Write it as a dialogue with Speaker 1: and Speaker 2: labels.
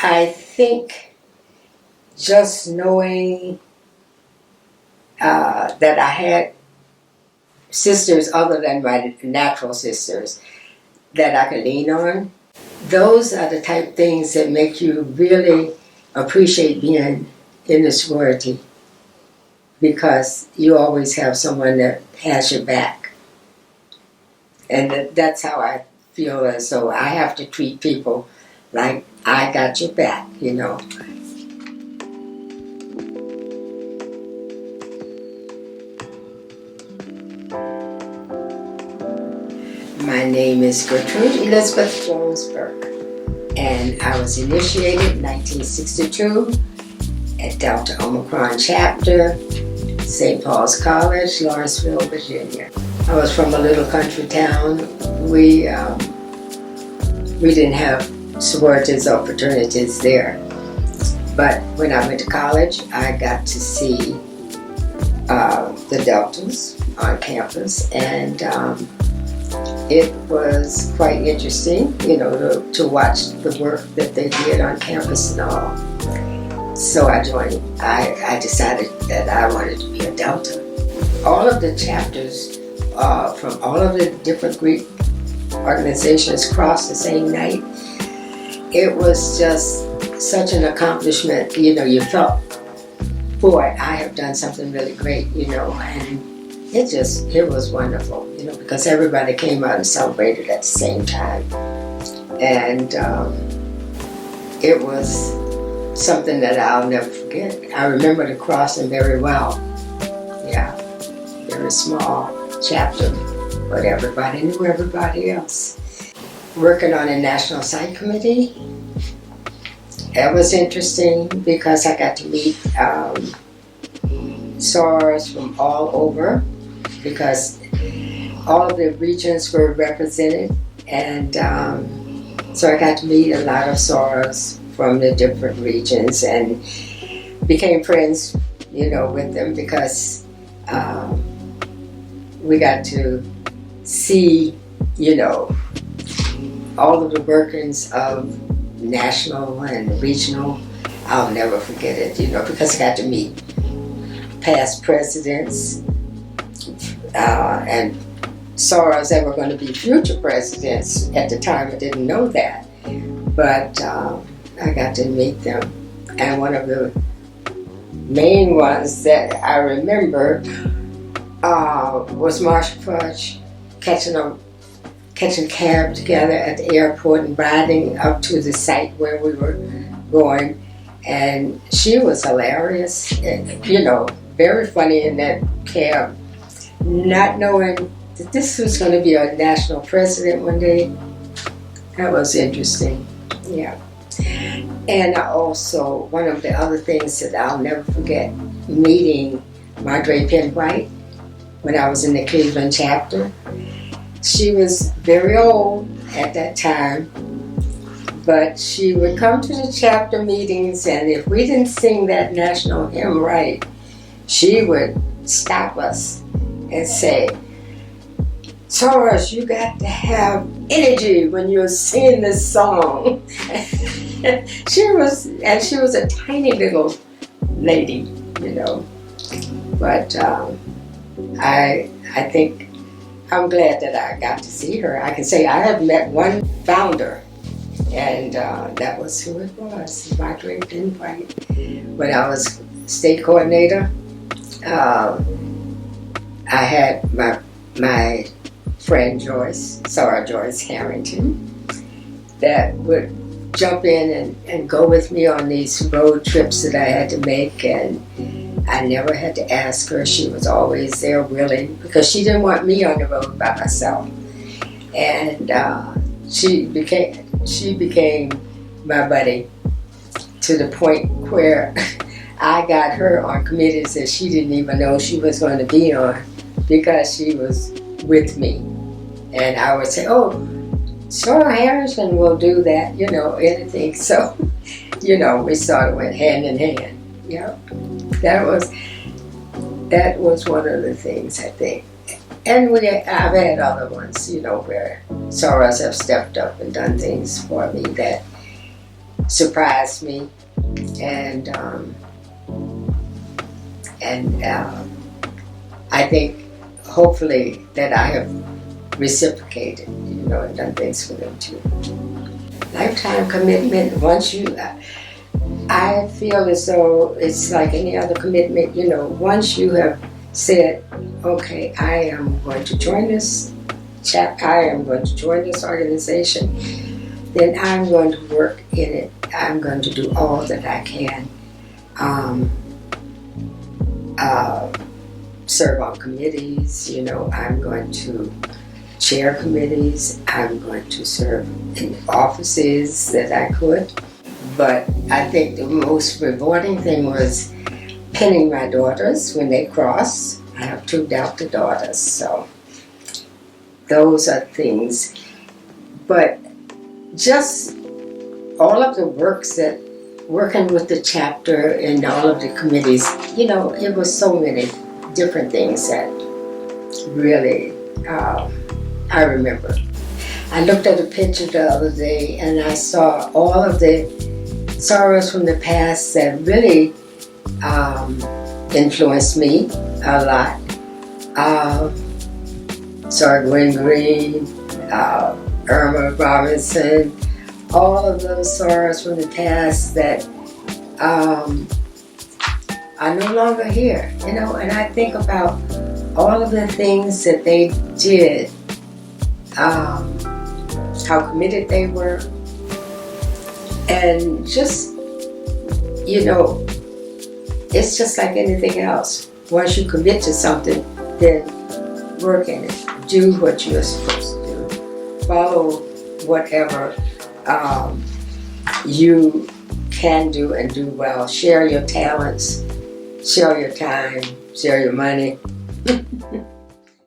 Speaker 1: I think just knowing that I had sisters other than my natural sisters that I could lean on, those are the type of things that make you really appreciate being in the sorority, because you always have someone that has your back. And that's how I feel, as though I have to treat people like I got your back, you know. My name is Gertrude Elizabeth Jones Burke, and I was initiated in 1962 at Delta Omicron Chapter, St. Paul's College, Lawrenceville, Virginia. I was from a little country town. We didn't have sororities or fraternities there. But when I went to college, I got to see the Deltas on campus, and it was quite interesting, you know, to watch the work that they did on campus and all. So I joined. I decided that I wanted to be a Delta. All of the chapters from all of the different Greek organizations crossed the same night. It was just such an accomplishment. You know, you felt, boy, I have done something really great, you know, and it was wonderful, you know, because everybody came out and celebrated at the same time. And it was something that I'll never forget. I remember the crossing very well. Yeah, very small chapter, but everybody knew everybody else. Working on a national site committee, that was interesting because I got to meet sorors from all over, because all of the regions were represented, and so I got to meet a lot of sorors from the different regions and became friends, you know, with them, because we got to see, you know, all of the workings of national and regional. I'll never forget it, you know, because I got to meet past presidents and sorors that were going to be future presidents. At the time, I didn't know that, but I got to meet them. And one of the main ones that I remember was Marshall Fudge catching a cab together at the airport and riding up to the site where we were going. And she was hilarious, you know, very funny in that cab, not knowing that this was going to be a national president one day. That was interesting, yeah. And also, one of the other things that I'll never forget, meeting Madre Penn White when I was in the Cleveland chapter. She was very old at that time, but she would come to the chapter meetings, and if we didn't sing that national hymn right, she would stop us and say, "Taurus, you got to have energy when you're singing this song." She was a tiny little lady, you know. But I think I'm glad that I got to see her. I can say I have met one founder, and that was who it was, Madre Penn White. When I was state coordinator, I had my friend Joyce, Sarah Joyce Harrington, that would jump in and go with me on these road trips that I had to make, and I never had to ask her. She was always there willing, because she didn't want me on the road by myself. And she became my buddy, to the point where I got her on committees that she didn't even know she was going to be on, because she was with me. And I would say, "Oh, Sarah Harrison will do that," you know, anything. So, you know, we sort of went hand in hand. Yeah, that was one of the things, I think. And I've had other ones, you know, where sorors have stepped up and done things for me that surprised me, and I think hopefully that I have reciprocated, and done things for them too. Lifetime commitment. Once I feel as though it's like any other commitment. Once you have said, okay, I am going to join this I am going to join this organization, then I'm going to work in it. I'm going to do all that I can. Serve on committees, I'm going to chair committees. I'm going to serve in offices that I could. But I think the most rewarding thing was pinning my daughters when they cross. I have 2 adopted daughters, so those are things. But just all of the working with the chapter and all of the committees, it was so many different things that really I remember. I looked at a picture the other day and I saw all of the sorrows from the past that really influenced me a lot. Saw Gwen Green, Irma Robinson, all of those sorrows from the past that are no longer here, and I think about all of the things that they did, how committed they were, and just, it's just like anything else. Once you commit to something, then work in it. Do what you're supposed to do. Follow whatever you can do and do well. Share your talents, share your time, share your money.